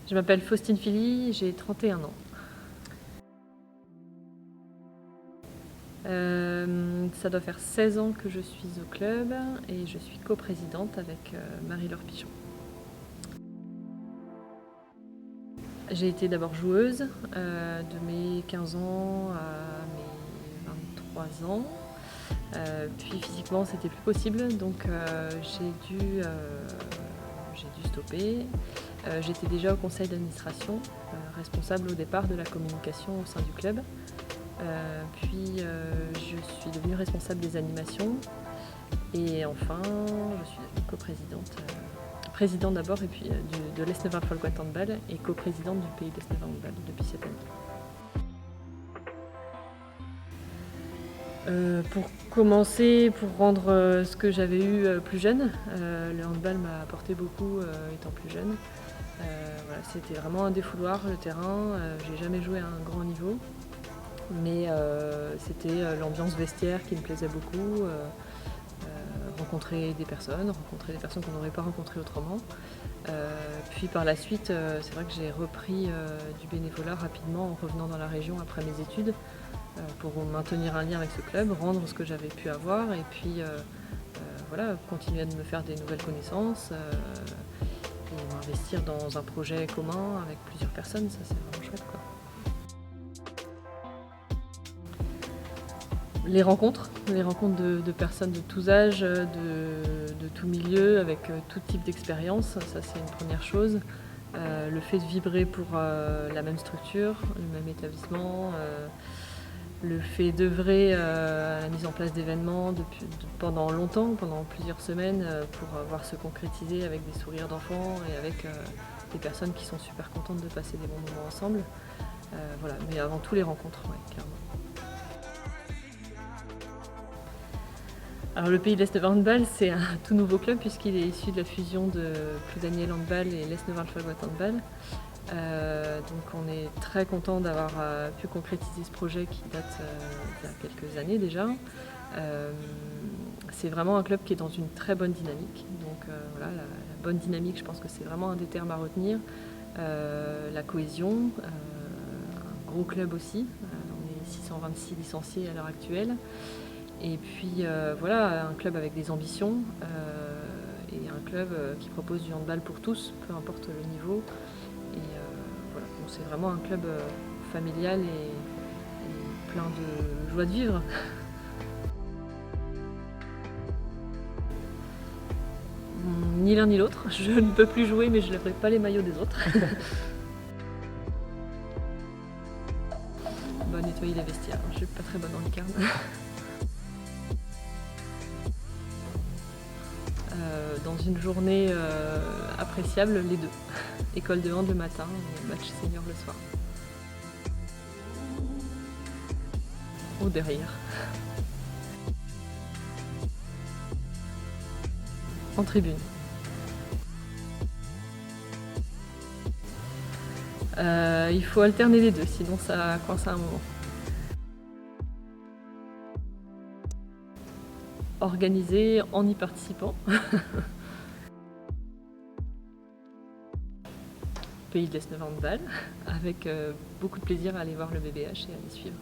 Je m'appelle Faustine Fili, j'ai 31 ans. Ça doit faire 16 ans que je suis au club et je suis coprésidente avec Marie-Laure Pichon. J'ai été d'abord joueuse de mes 15 ans à mes 23 ans. Puis physiquement c'était plus possible, donc j'ai dû stopper. J'étais déjà au conseil d'administration, responsable au départ de la communication au sein du club. Puis je suis devenue responsable des animations et enfin je suis devenue coprésidente, présidente d'abord et puis de l'Esnevar Folkwat Handball et coprésidente du pays d'Esnevar Handball depuis cette année. Pour commencer, pour rendre ce que j'avais eu plus jeune, le handball m'a apporté beaucoup étant plus jeune. Voilà, c'était vraiment un défouloir le terrain, j'ai jamais joué à un grand niveau. Mais c'était l'ambiance vestiaire qui me plaisait beaucoup, rencontrer des personnes qu'on n'aurait pas rencontrées autrement. Puis par la suite, c'est vrai que j'ai repris du bénévolat rapidement en revenant dans la région après mes études pour maintenir un lien avec ce club, rendre ce que j'avais pu avoir et puis voilà, continuer à me faire des nouvelles connaissances et m'investir dans un projet commun avec plusieurs personnes, ça c'est vraiment chouette quoi. Les rencontres de personnes de tous âges, de tout milieu, avec tout type d'expérience, ça c'est une première chose. Le fait de vibrer pour la même structure, le même établissement, le fait d'œuvrer à la mise en place d'événements pendant longtemps, pendant plusieurs semaines, pour voir se concrétiser avec des sourires d'enfants et avec des personnes qui sont super contentes de passer des bons moments ensemble. Voilà, mais avant tout les rencontres, ouais, clairement. Alors le pays de l'Esnevar Handball, c'est un tout nouveau club puisqu'il est issu de la fusion de Pludaniel Handball et l'Esnevar Folkwat Handball. Donc on est très content d'avoir pu concrétiser ce projet qui date d'il y a quelques années déjà. C'est vraiment un club qui est dans une très bonne dynamique. Donc voilà, la bonne dynamique, je pense que c'est vraiment un des termes à retenir. La cohésion, un gros club aussi. On est 626 licenciés à l'heure actuelle. Et puis voilà, un club avec des ambitions et un club qui propose du handball pour tous, peu importe le niveau. Et voilà, donc c'est vraiment un club familial et plein de joie de vivre. Ni l'un ni l'autre, je ne peux plus jouer mais je ne lèverai pas les maillots des autres. Bah, nettoyer les vestiaires, je suis pas très bonne en lucarne. Dans une journée appréciable, les deux. École de hand le matin et match senior le soir. Ou derrière. En tribune. Il faut alterner les deux, sinon ça coince à un moment. Organisé en y participant. Pays de l'Esnevar Handball, avec beaucoup de plaisir à aller voir le BBH et à les suivre.